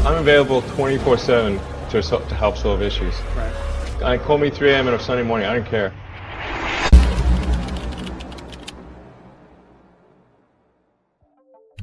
I'm available 24/7 to help solve issues. Right. Call me 3 a.m. on a Sunday morning. I don't care.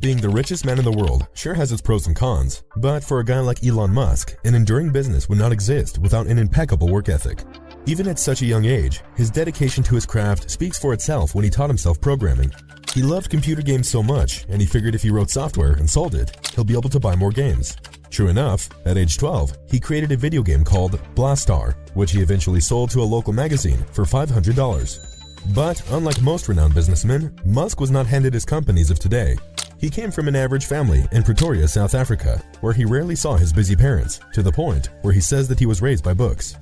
Being the richest man in the world sure has its pros and cons, but for a guy like Elon Musk, an enduring business would not exist without an impeccable work ethic. Even at such a young age, his dedication to his craft speaks for itself when he taught himself programming. He loved computer games so much, and he figured if he wrote software and sold it, he'll be able to buy more games. True enough, at age 12, he created a video game called Blastar, which he eventually sold to a local magazine for $500. But unlike most renowned businessmen, Musk was not handed his companies of today. He came from an average family in Pretoria, South Africa, where he rarely saw his busy parents, to the point where he says that he was raised by books.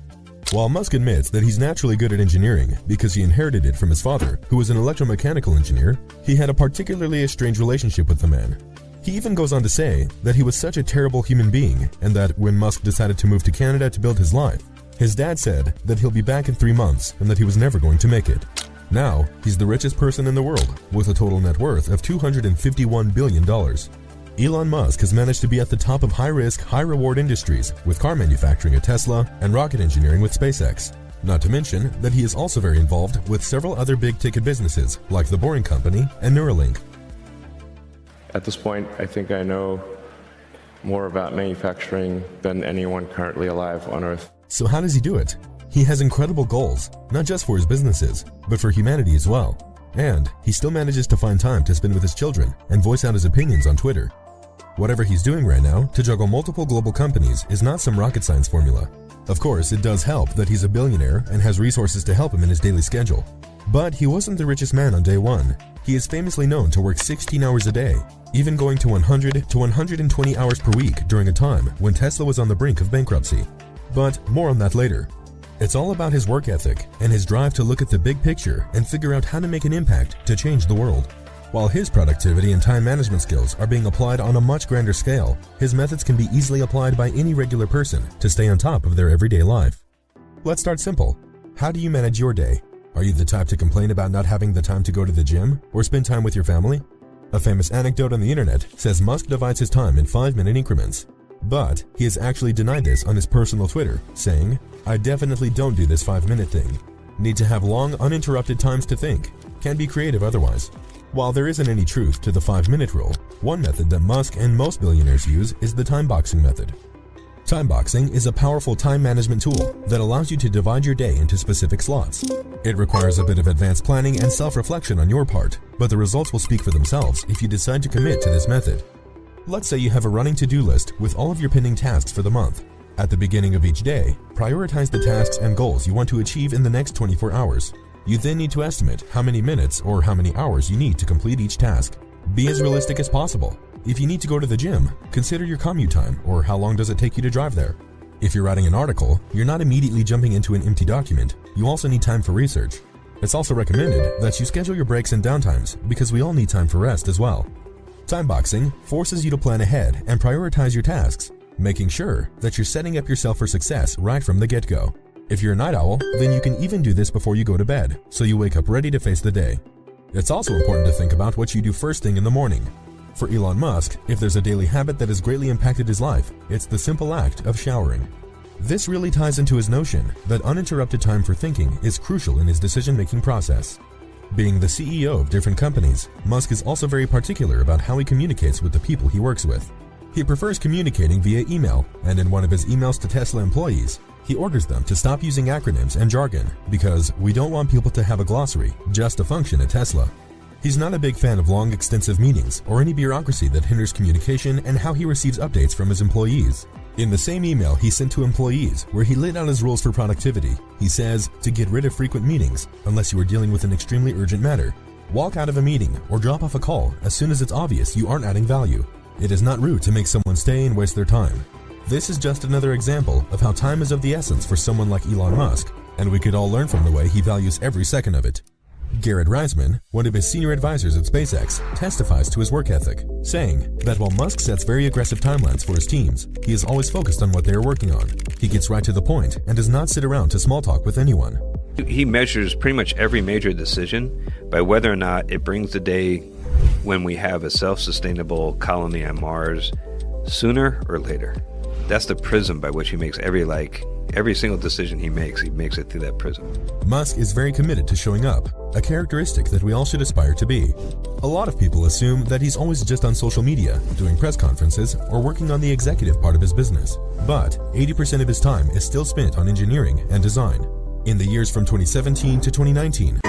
While Musk admits that he's naturally good at engineering because he inherited it from his father, who was an electromechanical engineer, he had a particularly estranged relationship with the man. He even goes on to say that he was such a terrible human being, and that when Musk decided to move to Canada to build his life, his dad said that he'll be back in 3 months and that he was never going to make it. Now, he's the richest person in the world, with a total net worth of $251 billion. Elon Musk has managed to be at the top of high-risk, high-reward industries, with car manufacturing at Tesla and rocket engineering with SpaceX. Not to mention that he is also very involved with several other big-ticket businesses, like The Boring Company and Neuralink. At this point, I think I know more about manufacturing than anyone currently alive on Earth. So how does he do it? He has incredible goals, not just for his businesses, but for humanity as well. And he still manages to find time to spend with his children and voice out his opinions on Twitter. Whatever he's doing right now to juggle multiple global companies is not some rocket science formula. Of course, it does help that he's a billionaire and has resources to help him in his daily schedule. But he wasn't the richest man on day one. He is famously known to work 16 hours a day, even going to 100 to 120 hours per week during a time when Tesla was on the brink of bankruptcy. But more on that later. It's all about his work ethic and his drive to look at the big picture and figure out how to make an impact to change the world. While his productivity and time management skills are being applied on a much grander scale, his methods can be easily applied by any regular person to stay on top of their everyday life. Let's start simple. How do you manage your day? Are you the type to complain about not having the time to go to the gym or spend time with your family? A famous anecdote on the internet says Musk divides his time in 5-minute increments. But he has actually denied this on his personal Twitter, saying, "I definitely don't do this 5-minute thing. Need to have long, uninterrupted times to think. Can't be creative otherwise." While there isn't any truth to the 5-minute rule, one method that Musk and most billionaires use is the time boxing method. Time boxing is a powerful time management tool that allows you to divide your day into specific slots. It requires a bit of advanced planning and self-reflection on your part, but the results will speak for themselves if you decide to commit to this method. Let's say you have a running to-do list with all of your pending tasks for the month. At the beginning of each day, prioritize the tasks and goals you want to achieve in the next 24 hours. You then need to estimate how many minutes or how many hours you need to complete each task. Be as realistic as possible. If you need to go to the gym, consider your commute time or how long does it take you to drive there. If you're writing an article, you're not immediately jumping into an empty document. You also need time for research. It's also recommended that you schedule your breaks and downtimes because we all need time for rest as well. Time boxing forces you to plan ahead and prioritize your tasks, making sure that you're setting up yourself for success right from the get-go. If you're a night owl, then you can even do this before you go to bed, so you wake up ready to face the day. It's also important to think about what you do first thing in the morning. For Elon Musk, if there's a daily habit that has greatly impacted his life, it's the simple act of showering. This really ties into his notion that uninterrupted time for thinking is crucial in his decision-making process. Being the CEO of different companies, Musk is also very particular about how he communicates with the people he works with. He prefers communicating via email, and in one of his emails to Tesla employees, he orders them to stop using acronyms and jargon because we don't want people to have a glossary just to function at Tesla. He's not a big fan of long, extensive meetings or any bureaucracy that hinders communication and how he receives updates from his employees. In the same email he sent to employees, where he laid out his rules for productivity, he says to get rid of frequent meetings unless you are dealing with an extremely urgent matter. Walk out of a meeting or drop off a call as soon as it's obvious you aren't adding value. It is not rude to make someone stay and waste their time. This is just another example of how time is of the essence for someone like Elon Musk, and we could all learn from the way he values every second of it. Garrett Reisman, one of his senior advisors at SpaceX, testifies to his work ethic, saying that while Musk sets very aggressive timelines for his teams, he is always focused on what they are working on. He gets right to the point and does not sit around to small talk with anyone. He measures pretty much every major decision by whether or not it brings the day when we have a self-sustainable colony on Mars, sooner or later. That's the prism by which he makes every single decision he makes it through that prism. Musk is very committed to showing up, a characteristic that we all should aspire to be. A lot of people assume that he's always just on social media, doing press conferences, or working on the executive part of his business. But 80% of his time is still spent on engineering and design. In the years from 2017 to 2019,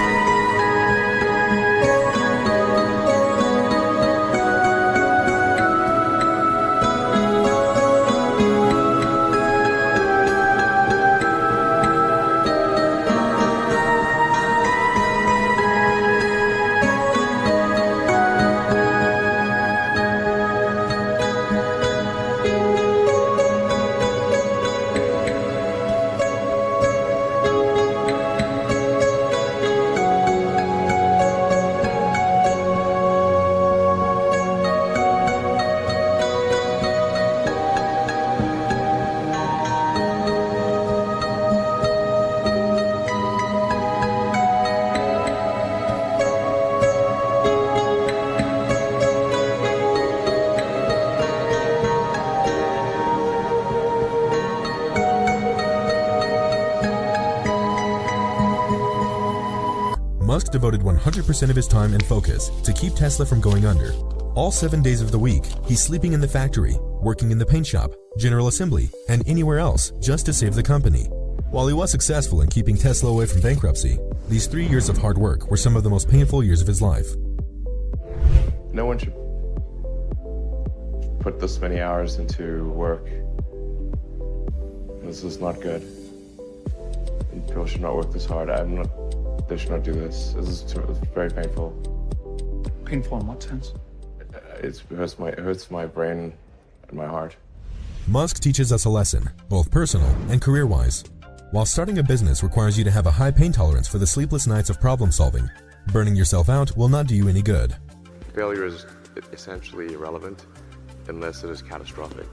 Musk devoted 100% of his time and focus to keep Tesla from going under. All 7 days of the week, he's sleeping in the factory, working in the paint shop, general assembly, and anywhere else just to save the company. While he was successful in keeping Tesla away from bankruptcy, these 3 years of hard work were some of the most painful years of his life. No one should put this many hours into work. This is not good. People should not work this hard. They should not do this. It's very painful. Painful in what sense? It hurts my brain and my heart. Musk teaches us a lesson, both personal and career-wise. While starting a business requires you to have a high pain tolerance for the sleepless nights of problem solving, burning yourself out will not do you any good. Failure is essentially irrelevant unless it is catastrophic.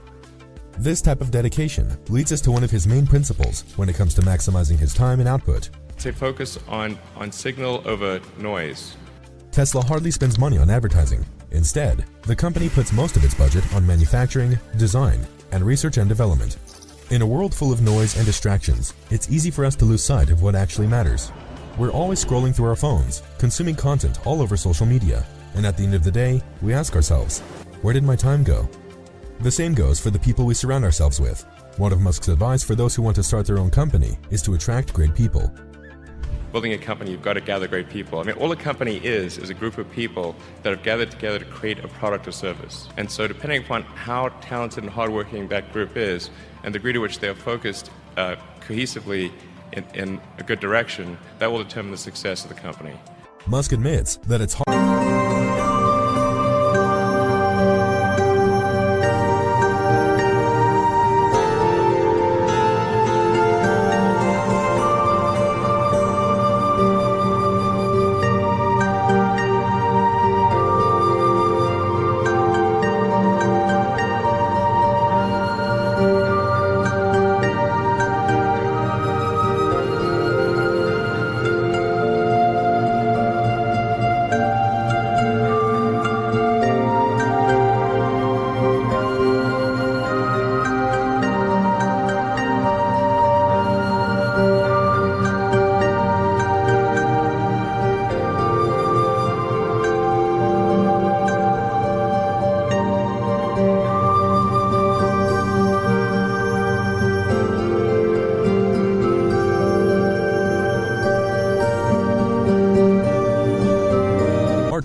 This type of dedication leads us to one of his main principles when it comes to maximizing his time and output. Say focus on signal over noise. Tesla hardly spends money on advertising. Instead, the company puts most of its budget on manufacturing, design, and research and development. In a world full of noise and distractions, it's easy for us to lose sight of what actually matters. We're always scrolling through our phones, consuming content all over social media, and at the end of the day, we ask ourselves, where did my time go? The same goes for the people we surround ourselves with. One of Musk's advice for those who want to start their own company is to attract great people. Building a company, you've got to gather great people. I mean, all a company is a group of people that have gathered together to create a product or service. And so depending upon how talented and hardworking that group is, and the degree to which they are focused cohesively in a good direction, that will determine the success of the company. Musk admits that it's hard.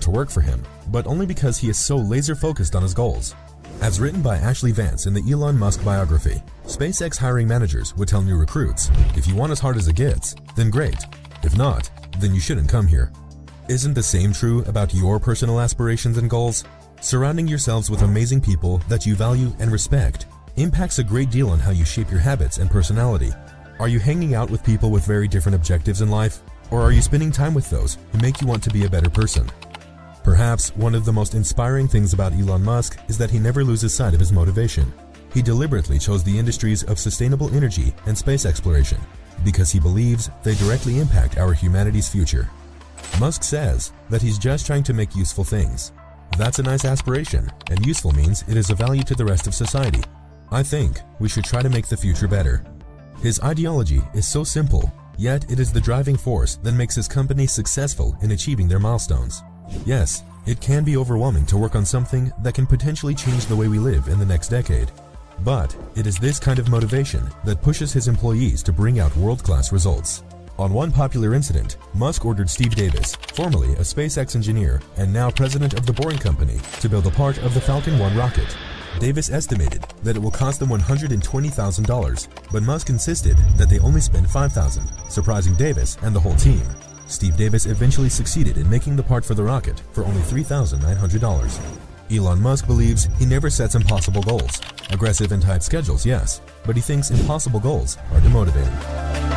To work for him, but only because he is so laser focused on his goals. As written by Ashley Vance in the Elon Musk biography, SpaceX hiring managers would tell new recruits, if you want as hard as it gets, then great. If not, then you shouldn't come here. Isn't the same true about your personal aspirations and goals? Surrounding yourselves with amazing people that you value and respect impacts a great deal on how you shape your habits and personality. Are you hanging out with people with very different objectives in life? Or are you spending time with those who make you want to be a better person? Perhaps one of the most inspiring things about Elon Musk is that he never loses sight of his motivation. He deliberately chose the industries of sustainable energy and space exploration because he believes they directly impact our humanity's future. Musk says that he's just trying to make useful things. That's a nice aspiration, and useful means it is of value to the rest of society. I think we should try to make the future better. His ideology is so simple, yet it is the driving force that makes his company successful in achieving their milestones. Yes, it can be overwhelming to work on something that can potentially change the way we live in the next decade. But it is this kind of motivation that pushes his employees to bring out world-class results. On one popular incident, Musk ordered Steve Davis, formerly a SpaceX engineer and now president of the Boring Company, to build a part of the Falcon 1 rocket. Davis estimated that it will cost them $120,000, but Musk insisted that they only spend $5,000, surprising Davis and the whole team. Steve Davis eventually succeeded in making the part for the rocket for only $3,900. Elon Musk believes he never sets impossible goals. Aggressive and tight schedules, yes, but he thinks impossible goals are demotivating.